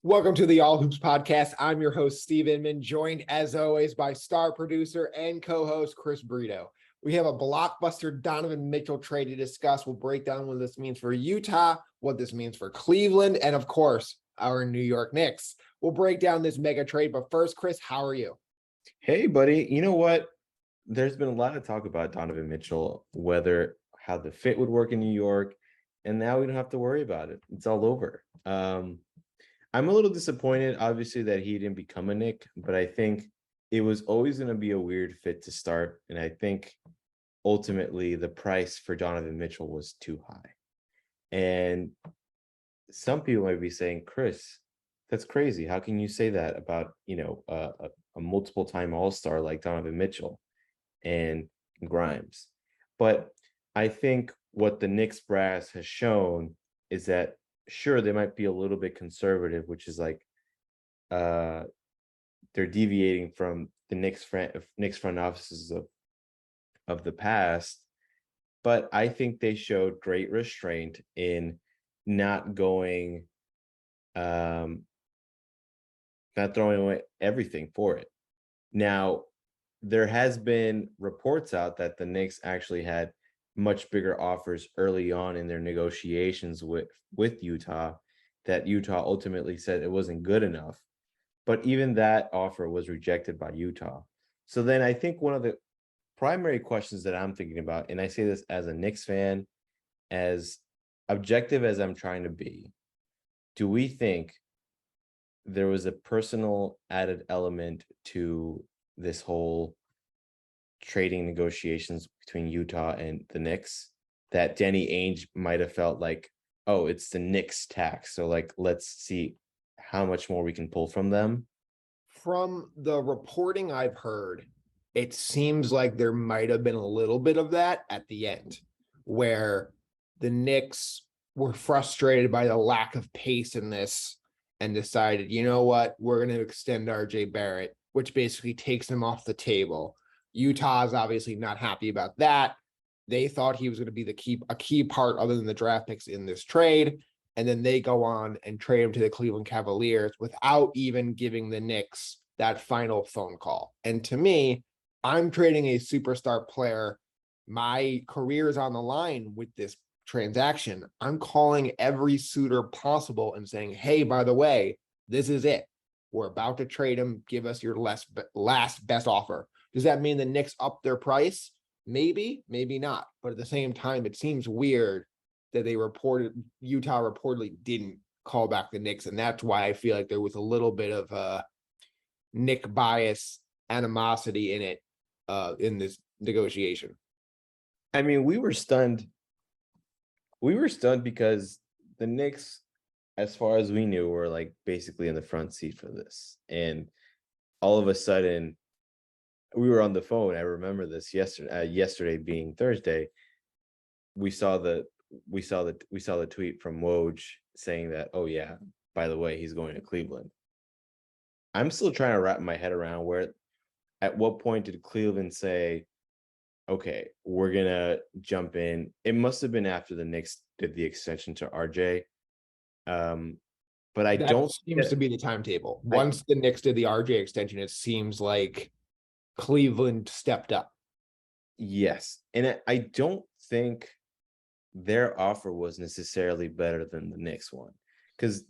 Welcome to the All Hoops podcast. I'm your host, Steve Inman, joined as always by star producer and co-host Chris Brito. We have a blockbuster Donovan Mitchell trade to discuss. We'll break down what this means for Utah, what this means for Cleveland, and of course, our New York Knicks. We'll break down this mega trade. But first, Chris, how are you? Hey, buddy. You know what? There's been a lot of talk about Donovan Mitchell, how the fit would work in New York, and now we don't have to worry about it. It's all over. I'm a little disappointed, obviously, that he didn't become a Knick, but I think it was always going to be a weird fit to start. And I think ultimately the price for Donovan Mitchell was too high. And some people might be saying, Chris, that's crazy. How can you say that about, a multiple time All-Star like Donovan Mitchell and Grimes? But I think what the Knicks brass has shown is that sure, they might be a little bit conservative, which is like they're deviating from the Knicks front offices of the past. But I think they showed great restraint in not going not throwing away everything for it. Now, there has been reports out that the Knicks actually had much bigger offers early on in their negotiations with Utah, that Utah ultimately said it wasn't good enough. But even that offer was rejected by Utah. So then I think one of the primary questions that I'm thinking about, and I say this as a Knicks fan, as objective as I'm trying to be, do we think there was a personal added element to this whole trading negotiations between Utah and the Knicks that Danny Ainge might have felt like, oh, it's the Knicks tax, so like let's see how much more we can pull from them? From the reporting I've heard, it seems like there might have been a little bit of that at the end, where the Knicks were frustrated by the lack of pace in this and decided, you know what, we're going to extend RJ Barrett, which basically takes him off the table. Utah is obviously not happy about that. They thought he was going to be a key part other than the draft picks in this trade. And then they go on and trade him to the Cleveland Cavaliers without even giving the Knicks that final phone call. And to me, I'm trading a superstar player. My career is on the line with this transaction. I'm calling every suitor possible and saying, hey, by the way, this is it. We're about to trade him. Give us your last best offer. Does that mean the Knicks up their price? Maybe, maybe not. But at the same time, it seems weird that Utah reportedly didn't call back the Knicks. And that's why I feel like there was a little bit of a Knick bias animosity in it in this negotiation. I mean, we were stunned. We were stunned because the Knicks, as far as we knew, were like basically in the front seat for this. And all of a sudden, we were on the phone. I remember this yesterday being Thursday. We saw the tweet from Woj saying that, oh yeah, by the way, he's going to Cleveland. I'm still trying to wrap my head around at what point did Cleveland say, okay, we're gonna jump in. It must have been after the Knicks did the extension to RJ. But I that don't seems to be the timetable. Once the Knicks did the RJ extension, it seems like Cleveland stepped up. Yes. And I don't think their offer was necessarily better than the Knicks one. Because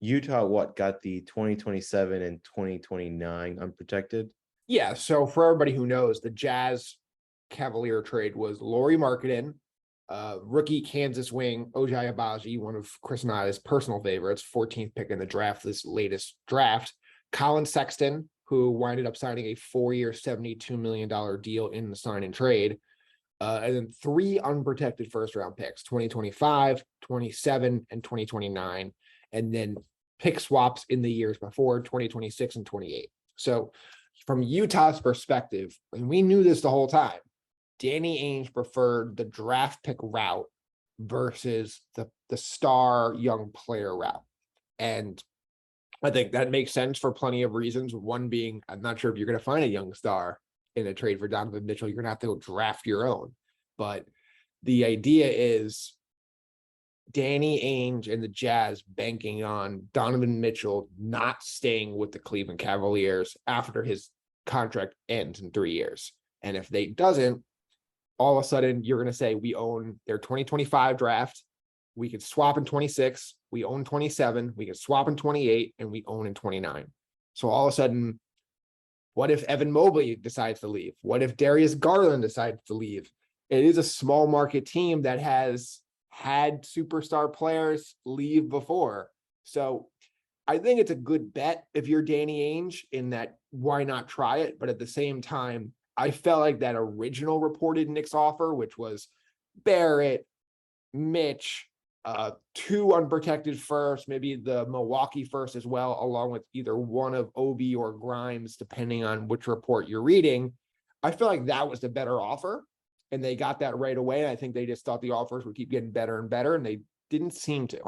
Utah, got the 2027 and 2029 unprotected? Yeah, so for everybody who knows, the Jazz Cavalier trade was Lauri Markkanen, rookie Kansas wing Ojai Abaji, one of Chris and I's personal favorites, 14th pick in the draft, this latest draft. Colin Sexton, who winded up signing a 4-year, $72 million deal in the sign and trade. And then 3 unprotected first-round picks, 2025, 27, and 2029. And then pick swaps in the years before, 2026 and 28. So from Utah's perspective, and we knew this the whole time, Danny Ainge preferred the draft pick route versus the star young player route. And I think that makes sense for plenty of reasons. One being, I'm not sure if you're going to find a young star in a trade for Donovan Mitchell. You're going to have to go draft your own. But the idea is Danny Ainge and the Jazz banking on Donovan Mitchell not staying with the Cleveland Cavaliers after his contract ends in 3 years. And if they doesn't, all of a sudden you're going to say we own their 2025 draft. We could swap in 26. We own 27. We could swap in 28 and we own in 29. So all of a sudden, what if Evan Mobley decides to leave? What if Darius Garland decides to leave? It is a small market team that has had superstar players leave before. So I think it's a good bet if you're Danny Ainge in that why not try it? But at the same time, I felt like that original reported Knicks offer, which was Barrett, Mitch, 2 unprotected first, maybe the Milwaukee first as well, along with either one of Obi or Grimes, depending on which report you're reading. I feel like that was the better offer, and they got that right away. And I think they just thought the offers would keep getting better and better, and they didn't seem to.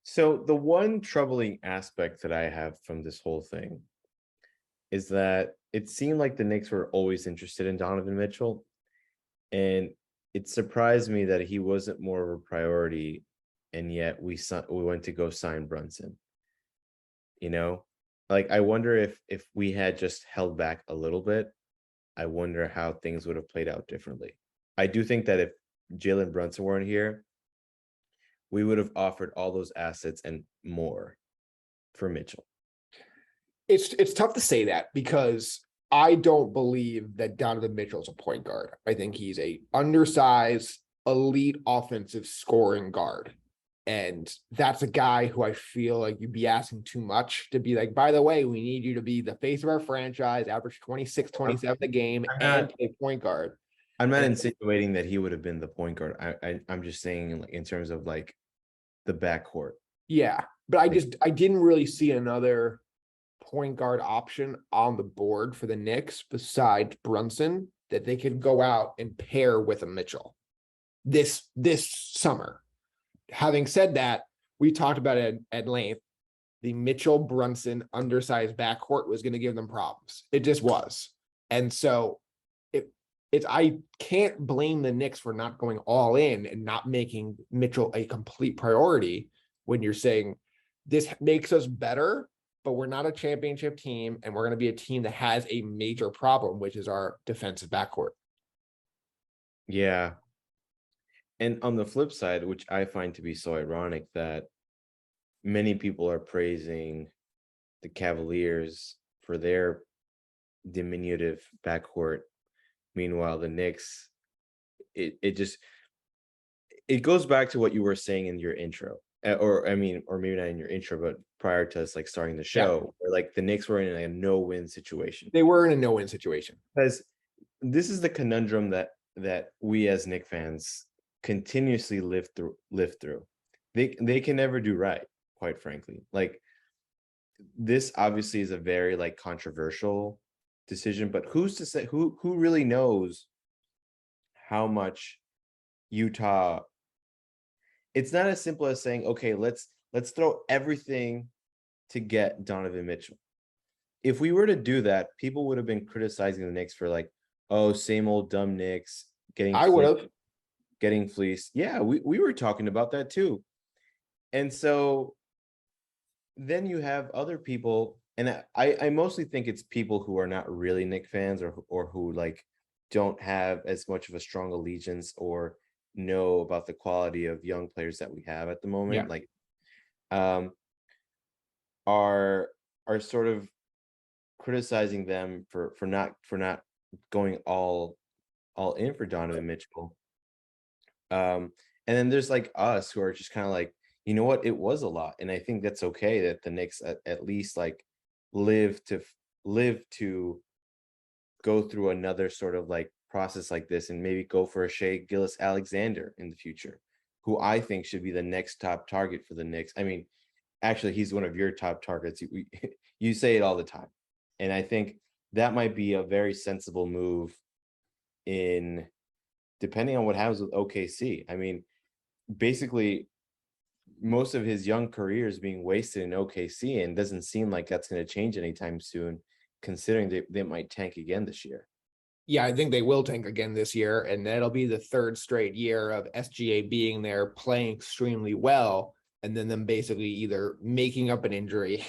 So the one troubling aspect that I have from this whole thing is that it seemed like the Knicks were always interested in Donovan Mitchell, and it surprised me that he wasn't more of a priority, and yet we went to go sign Brunson. You know, like I wonder if we had just held back a little bit, I wonder how things would have played out differently. I do think that if Jalen Brunson weren't here, we would have offered all those assets and more for Mitchell. It's tough to say that because I don't believe that Donovan Mitchell's a point guard. I think he's a undersized, elite offensive scoring guard. And that's a guy who I feel like you'd be asking too much to be like, by the way, we need you to be the face of our franchise, average 26, 27 a game, and play point guard. I'm not insinuating that he would have been the point guard. I'm just saying in terms of like the backcourt. Yeah, but I didn't really see another point guard option on the board for the Knicks besides Brunson that they could go out and pair with a Mitchell this summer. Having said that, we talked about it at length. The Mitchell Brunson undersized backcourt was going to give them problems. It just was. And so I can't blame the Knicks for not going all in and not making Mitchell a complete priority when you're saying this makes us better, but we're not a championship team, and we're going to be a team that has a major problem, which is our defensive backcourt. Yeah. And on the flip side, which I find to be so ironic, that many people are praising the Cavaliers for their diminutive backcourt. Meanwhile, the Knicks, it goes back to what you were saying in your intro, or maybe not in your intro, but prior to us like starting the show, where like the Knicks were in a no-win situation. They were in a no-win situation. Because this is the conundrum that we as Knicks fans continuously live through. They can never do right, quite frankly. Like this obviously is a very like controversial decision, but who's to say who really knows how much Utah? It's not as simple as saying, okay, let's throw everything to get Donovan Mitchell. If we were to do that, people would have been criticizing the Knicks for like, oh, same old dumb Knicks getting fleeced. Yeah, we were talking about that too. And so then you have other people, and I mostly think it's people who are not really Knicks fans or who like don't have as much of a strong allegiance or know about the quality of young players that we have at the moment. Like are sort of criticizing them for not going all in for Donovan Mitchell. And then there's like us who are just kind of like, you know what, it was a lot, and I think that's okay that the Knicks at least like live to go through another sort of like process like this, and maybe go for a Shai Gilgeous-Alexander in the future, who I think should be the next top target for the Knicks. I mean, actually, he's one of your top targets. You say it all the time, and I think that might be a very sensible move in depending on what happens with OKC. I mean, basically, most of his young career is being wasted in OKC, and doesn't seem like that's going to change anytime soon, considering they might tank again this year. Yeah, I think they will tank again this year, and that'll be the third straight year of SGA being there, playing extremely well, and then them basically either making up an injury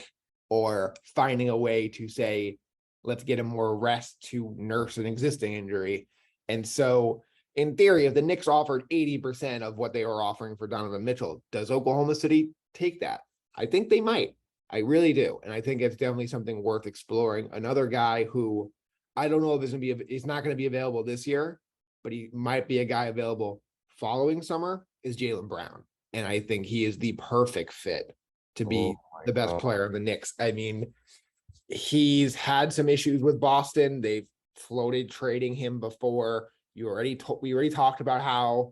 or finding a way to say, let's get him more rest to nurse an existing injury. And so, in theory, if the Knicks offered 80% of what they were offering for Donovan Mitchell, does Oklahoma City take that? I think they might. I really do. And I think it's definitely something worth exploring. Another guy who I don't know if he's not going to be available this year, but he might be a guy available following summer is Jaylen Brown. And I think he is the perfect fit to Oh be the my best God. player on the Knicks. I mean, he's had some issues with Boston. They've floated trading him before. We already talked about how,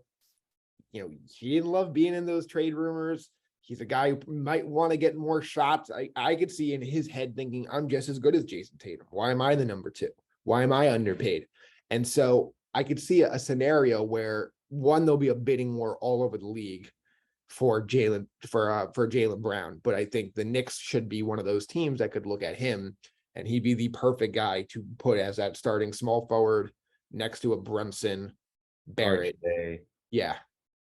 he didn't love being in those trade rumors. He's a guy who might want to get more shots. I could see in his head thinking, I'm just as good as Jason Tatum. Why am I the number 2? Why am I underpaid? And so I could see a scenario where there'll be a bidding war all over the league for Jaylen Brown. But I think the Knicks should be one of those teams that could look at him and he'd be the perfect guy to put as that starting small forward next to a Brunson, Barrett. RJ. Yeah,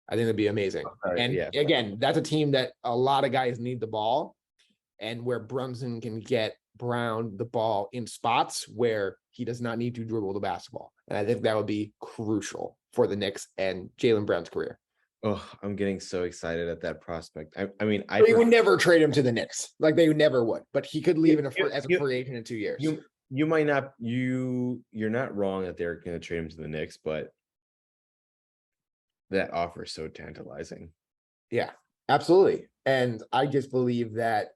I think that'd be amazing. And Yeah. again, that's a team that a lot of guys need the ball, and where Brunson can get Brown the ball in spots where he does not need to dribble the basketball. And I think that would be crucial for the Knicks and Jaylen Brown's career. Oh, I'm getting so excited at that prospect. I mean, They would never trade him to the Knicks. Like they never would, but he could leave as a free agent in 2 years. You might not, you're not wrong that they're going to trade him to the Knicks, but that offer is so tantalizing. Yeah, absolutely. And I just believe that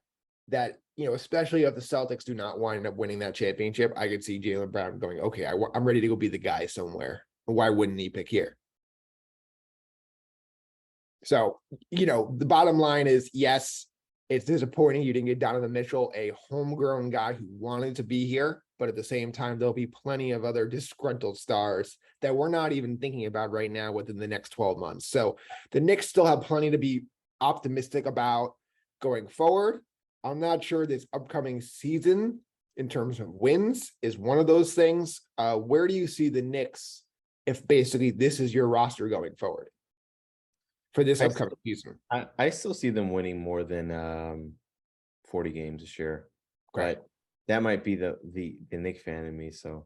especially if the Celtics do not wind up winning that championship, I could see Jaylen Brown going, okay, I'm ready to go be the guy somewhere. Why wouldn't he pick here? So, the bottom line is, yes, it's disappointing you didn't get Donovan Mitchell, a homegrown guy who wanted to be here. But at the same time, there'll be plenty of other disgruntled stars that we're not even thinking about right now within the next 12 months. So the Knicks still have plenty to be optimistic about going forward. I'm not sure this upcoming season in terms of wins is one of those things. Where do you see the Knicks if basically this is your roster going forward for this upcoming season? I still see them winning more than 40 games this year. Right. But that might be the Knicks fan in me. So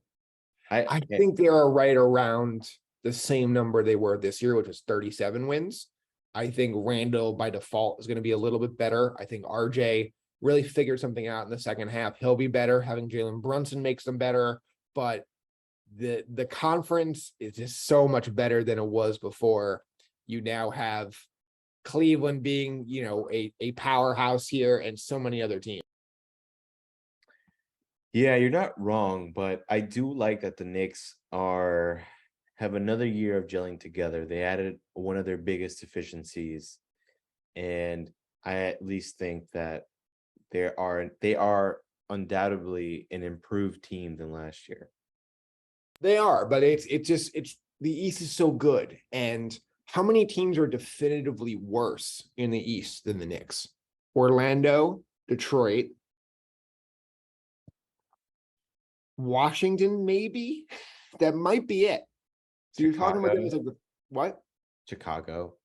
I think they are right around the same number they were this year, which was 37 wins. I think Randall by default is going to be a little bit better. I think RJ really figured something out in the second half. He'll be better. Having Jalen Brunson makes them better, but the conference is just so much better than it was before. You now have Cleveland being, a powerhouse here and so many other teams. Yeah, you're not wrong, but I do like that the Knicks have another year of gelling together. They added one of their biggest deficiencies, and I at least think that they are undoubtedly an improved team than last year. They are, but it's the East is so good. And how many teams are definitively worse in the East than the Knicks? Orlando, Detroit, Washington, maybe. That might be it. So you're talking about them as what? Chicago.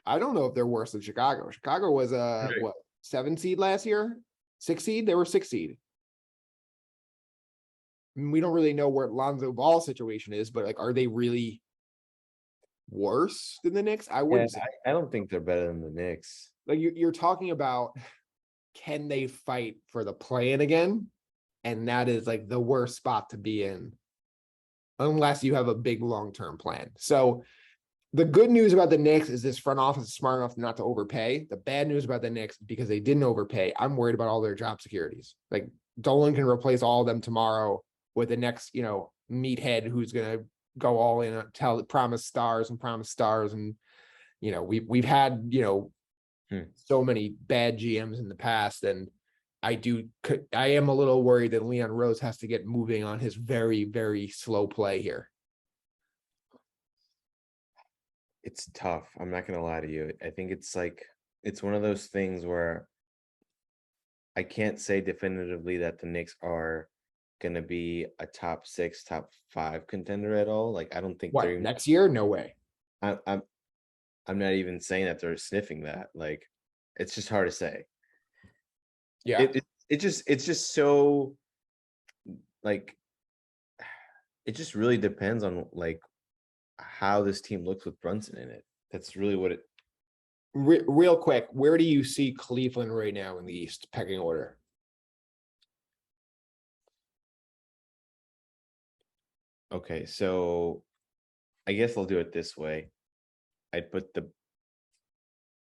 I don't know if they're worse than Chicago. Chicago was a 7 seed last year? 6 seed? They were 6 seed. We don't really know where Lonzo Ball's situation is, but are they really worse than the Knicks? I wouldn't say. I don't think they're better than the Knicks. Like you're talking about, can they fight for the play-in again? And that is the worst spot to be in, unless you have a big long-term plan. So the good news about the Knicks is this front office is smart enough not to overpay. The bad news about the Knicks, because they didn't overpay, I'm worried about all their job securities. Dolan can replace all of them tomorrow with the next, meathead who's going to go all in, promise stars. And, we've had, so many bad GMs in the past. And I am a little worried that Leon Rose has to get moving on his very, very slow play here. It's tough. I'm not going to lie to you. I think it's one of those things where I can't say definitively that the Knicks are gonna be a top 6, top 5 contender at all. Like I don't think they're What, even, next year? No way. I, I'm not even saying that they're sniffing that. Like it's just hard to say. Yeah. It's just so like it just really depends on like how this team looks with Brunson in it. That's really what it. Real quick, where do you see Cleveland right now in the East pecking order? Okay, so I guess I'll do it this way. I'd put the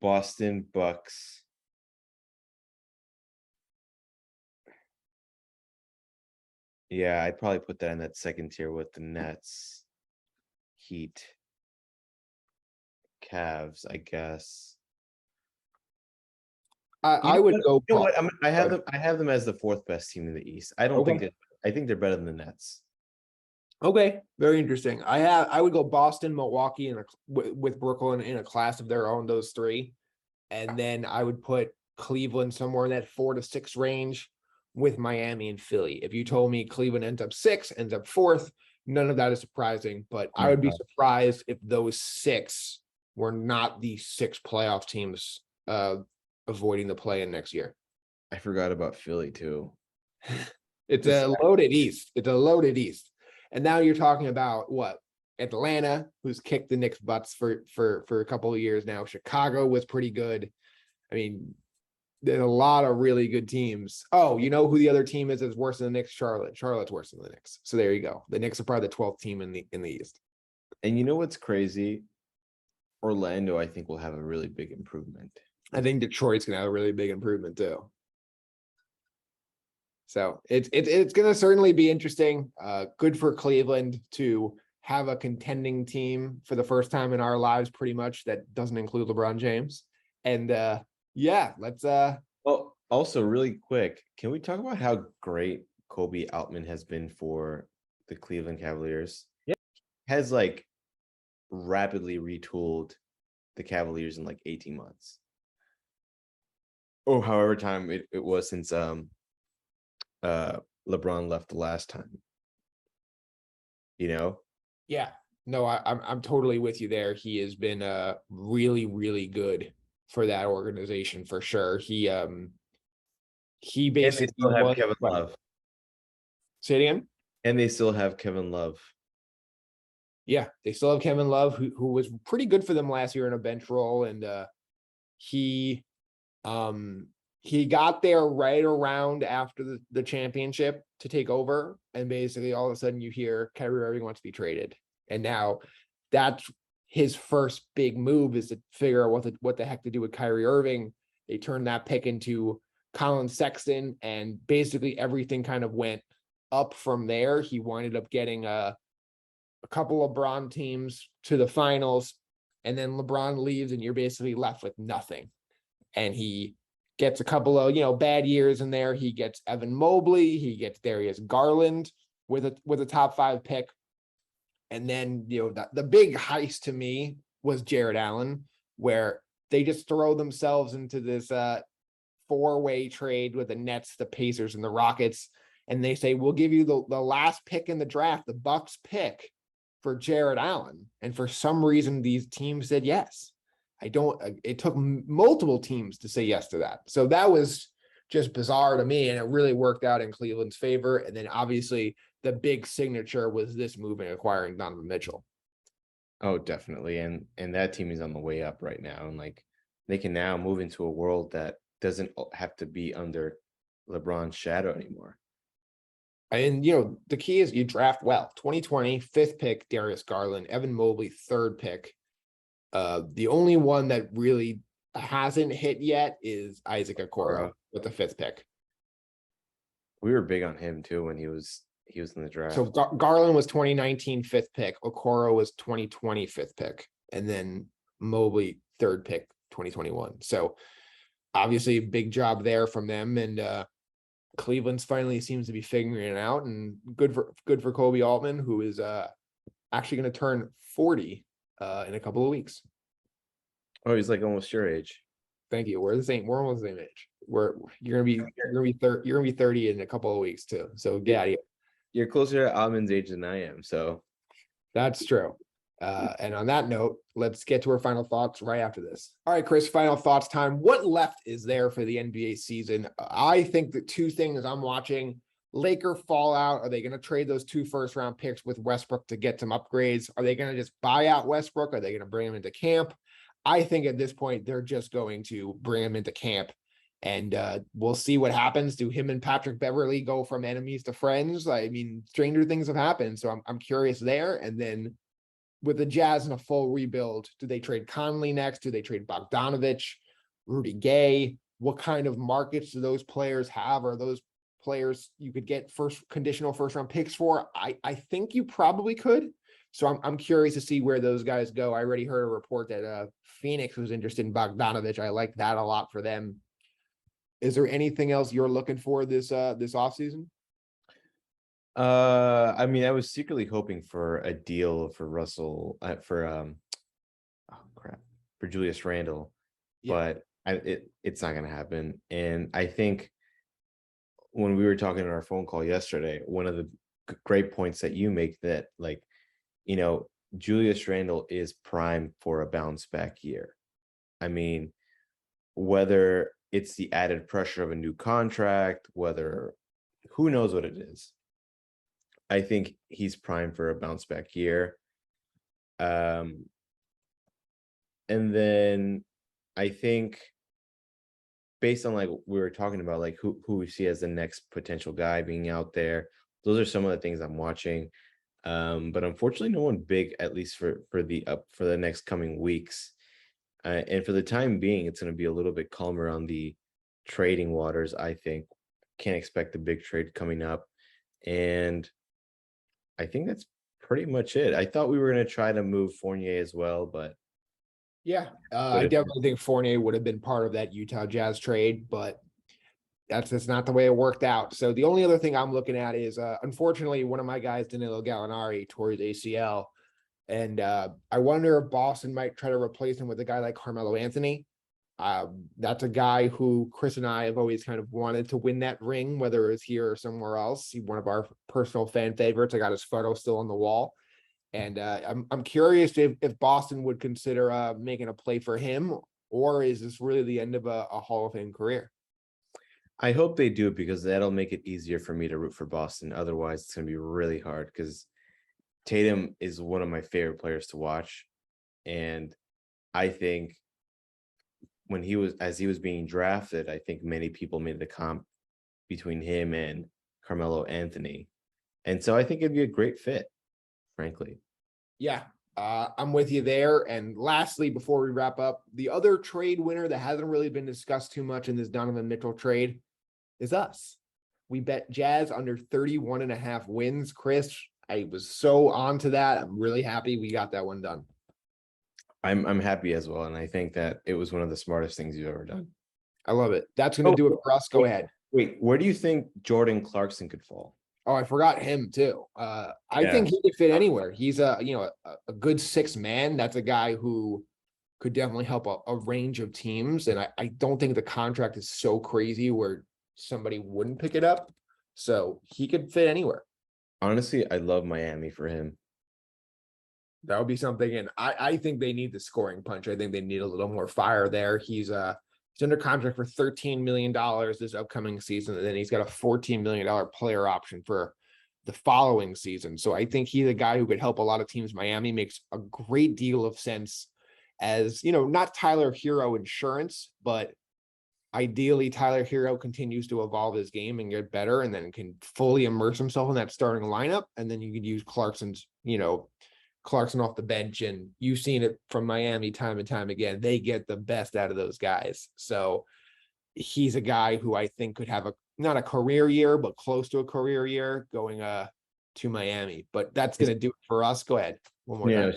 Boston Bucks. Yeah, I'd probably put that in that second tier with the Nets, Heat, Cavs, I guess. I would go. You know what? I have them as the 4th best team in the East. I don't think Okay. that. I think they're better than the Nets. Okay, very interesting. I would go Boston, Milwaukee, and with Brooklyn in a class of their own. Those three, and then I would put Cleveland somewhere in that 4 to 6 range with Miami and Philly. If you told me Cleveland ends up 6, ends up 4th, none of that is surprising. But Oh I my would be God. surprised if those 6 were not the 6 playoff teams avoiding the play in next year. I forgot about Philly too. It's This a loaded East. It's a loaded East. And now you're talking about what? Atlanta, who's kicked the Knicks' butts for a couple of years now. Chicago was pretty good. I mean, there's a lot of really good teams. Oh, you know who the other team is that's worse than the Knicks? Charlotte. Charlotte's worse than the Knicks. So there you go. The Knicks are probably the 12th team in the East. and you know what's crazy? Orlando, I think, will have a really big improvement. I think Detroit's gonna have a really big improvement too. So it's gonna certainly be interesting. Good for Cleveland to have a contending team for the first time in our lives, pretty much, that doesn't include LeBron James. And yeah, let's Well, also really quick, can we talk about how great Kobe Altman has been for the Cleveland Cavaliers? Yeah. Has like rapidly retooled the Cavaliers in like 18 months. Or however time it was since LeBron left the last time. You know? yeah. No, I'm totally with you there. He has been really, really good for that organization for sure. He And they basically still have was Kevin what? Love. Say it again. And they still have Kevin Love. Yeah, they still have Kevin Love, who was pretty good for them last year in a bench role, and he he got there right around after the championship to take over, and basically all of a sudden you hear Kyrie Irving wants to be traded, and now that's his first big move, is to figure out what the heck to do with Kyrie Irving. They turned that pick into Colin Sexton, and basically everything kind of went up from there. He winded up getting a couple of LeBron teams to the finals, and then LeBron leaves, and you're basically left with nothing. And he gets a couple of bad years in there. He gets Evan Mobley, he gets Darius Garland with a top 5 pick, and then the big heist to me was Jared Allen, where they just throw themselves into this 4-way trade with the Nets, the Pacers, and the Rockets, and they say, we'll give you the last pick in the draft, the Bucks pick, for Jared Allen. And for some reason, these teams said yes. It took multiple teams to say yes to that. So that was just bizarre to me. And it really worked out in Cleveland's favor. And then obviously the big signature was this move in acquiring Donovan Mitchell. Oh, definitely. And that team is on the way up right now. And like they can now move into a world that doesn't have to be under LeBron's shadow anymore. And the key is you draft well. 2020, 5th pick, Darius Garland, Evan Mobley, 3rd pick. The only one that really hasn't hit yet is Isaac Okoro with the 5th pick. We were big on him too when he was in the draft. So Garland was 2019 5th pick, Okoro was 2020 5th pick, and then Mobley 3rd pick 2021. So obviously big job there from them, and Cleveland's finally seems to be figuring it out, and good for Kobe Altman, who is actually going to turn 40 in a couple of weeks. Oh, he's like almost your age. Thank you. We're almost the same age. You're gonna be 30 in a couple of weeks too. So get out of here. you're closer to Almond's age than I am. So That's true. And on that note, let's get to our final thoughts right after this. All right, Chris, final thoughts time. What left is there for the NBA season? I think the two things I'm watching: Laker fallout. Are they going to trade those 2 first-round picks with Westbrook to get some upgrades? Are they going to just buy out Westbrook? Are they going to bring him into camp? I think at this point, they're just going to bring him into camp. And we'll see what happens. Do him and Patrick Beverley go from enemies to friends? I mean, stranger things have happened. So I'm curious there. And then with the Jazz in a full rebuild, do they trade Conley next? Do they trade Bogdanovich, Rudy Gay? What kind of markets do those players have? Are those players you could get conditional first round picks for? I think you probably could. So I'm curious to see where those guys go. I already heard a report that Phoenix was interested in Bogdanovich. I like that a lot for them. Is there anything else you're looking for this offseason? I mean, I was secretly hoping for a deal for Russell oh crap, for Julius Randle, Yeah. but it's not gonna happen. And I think when we were talking on our phone call yesterday, one of the great points that you make that, like, Julius Randle is prime for a bounce back year. I mean, whether it's the added pressure of a new contract, whether who knows what it is. I think he's primed for a bounce back year. And then I think based on like we were talking about, like who we see as the next potential guy being out there, those are some of the things I'm watching. But unfortunately, no one big, at least for the next coming weeks. And for the time being, it's going to be a little bit calmer on the trading waters. I think can't expect a big trade coming up, and I think that's pretty much it. I thought we were going to try to move Fournier as well, but Yeah, I definitely think Fournier would have been part of that Utah Jazz trade, but that's just not the way it worked out. So the only other thing I'm looking at is, unfortunately, one of my guys, Danilo Gallinari, tore his ACL. And I wonder if Boston might try to replace him with a guy like Carmelo Anthony. That's a guy who Chris and I have always kind of wanted to win that ring, whether it's here or somewhere else. He's one of our personal fan favorites. I got his photo still on the wall. And I'm curious if Boston would consider making a play for him, or is this really the end of a Hall of Fame career? I hope they do, because that'll make it easier for me to root for Boston. Otherwise, it's going to be really hard, because Tatum is one of my favorite players to watch. And I think as he was being drafted, I think many people made the comp between him and Carmelo Anthony. And so I think it'd be a great fit, frankly. Yeah, I'm with you there. And lastly, before we wrap up, the other trade winner that hasn't really been discussed too much in this Donovan Mitchell trade is us. We bet Jazz under 31.5 wins. Chris, I was so on to that. I'm really happy we got that one done. I'm happy as well, and I think that it was one of the smartest things you've ever done. I love it. That's going to do it for us. Go ahead. Wait, where do you think Jordan Clarkson could fall? Oh, I forgot him too. I think he could fit anywhere. He's a good 6 man. That's a guy who could definitely help a range of teams. And I don't think the contract is so crazy where somebody wouldn't pick it up. So he could fit anywhere. Honestly, I love Miami for him. That would be something. And I think they need the scoring punch. I think they need a little more fire there. He's under contract for $13 million this upcoming season. And then he's got a $14 million player option for the following season. So I think he's a guy who could help a lot of teams. Miami makes a great deal of sense as, not Tyler Hero insurance, but ideally Tyler Hero continues to evolve his game and get better, and then can fully immerse himself in that starting lineup. And then you could use Clarkson off the bench, and you've seen it from Miami time and time again. They get the best out of those guys. So he's a guy who I think could have not a career year, but close to a career year going to Miami. But that's going to do it for us. Go ahead. One more time.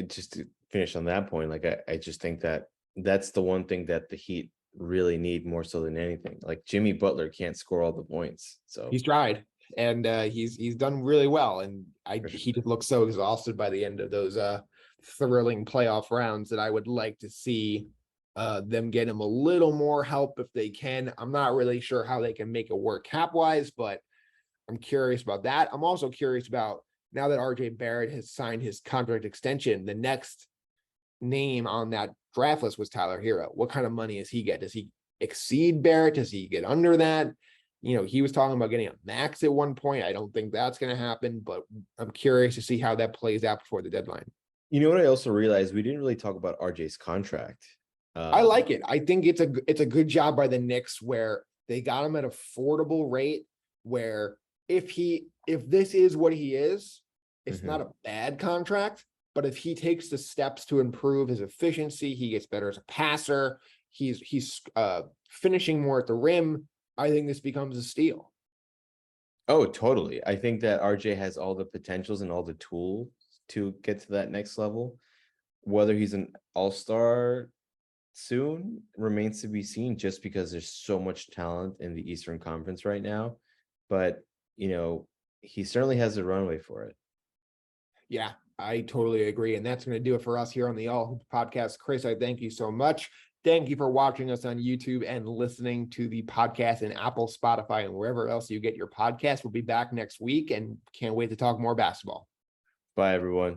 Just to finish on that point, I just think that that's the one thing that the Heat really need more so than anything. Like Jimmy Butler can't score all the points. So he's tried. And he's done really well. And he just looks so exhausted by the end of those thrilling playoff rounds that I would like to see them get him a little more help if they can. I'm not really sure how they can make it work cap-wise, but I'm curious about that. I'm also curious about, now that RJ Barrett has signed his contract extension, the next name on that draft list was Tyler Hero. What kind of money does he get? Does he exceed Barrett? Does he get under that? You know, he was talking about getting a max at one point. I don't think that's going to happen, but I'm curious to see how that plays out before the deadline. You know what I also realized? We didn't really talk about RJ's contract. I like it. I think it's a good job by the Knicks where they got him at affordable rate, where if this is what he is, it's not a bad contract. But if he takes the steps to improve his efficiency, he gets better as a passer, he's finishing more at the rim, I think this becomes a steal. Oh, totally. I think that RJ has all the potentials and all the tools to get to that next level. Whether he's an all-star soon remains to be seen, just because there's so much talent in the Eastern Conference right now. But, you know, he certainly has a runway for it. Yeah, I totally agree. And that's going to do it for us here on the All Hoops podcast. Chris, I thank you so much. Thank you for watching us on YouTube and listening to the podcast in Apple, Spotify, and wherever else you get your podcast. We'll be back next week and can't wait to talk more basketball. Bye, everyone.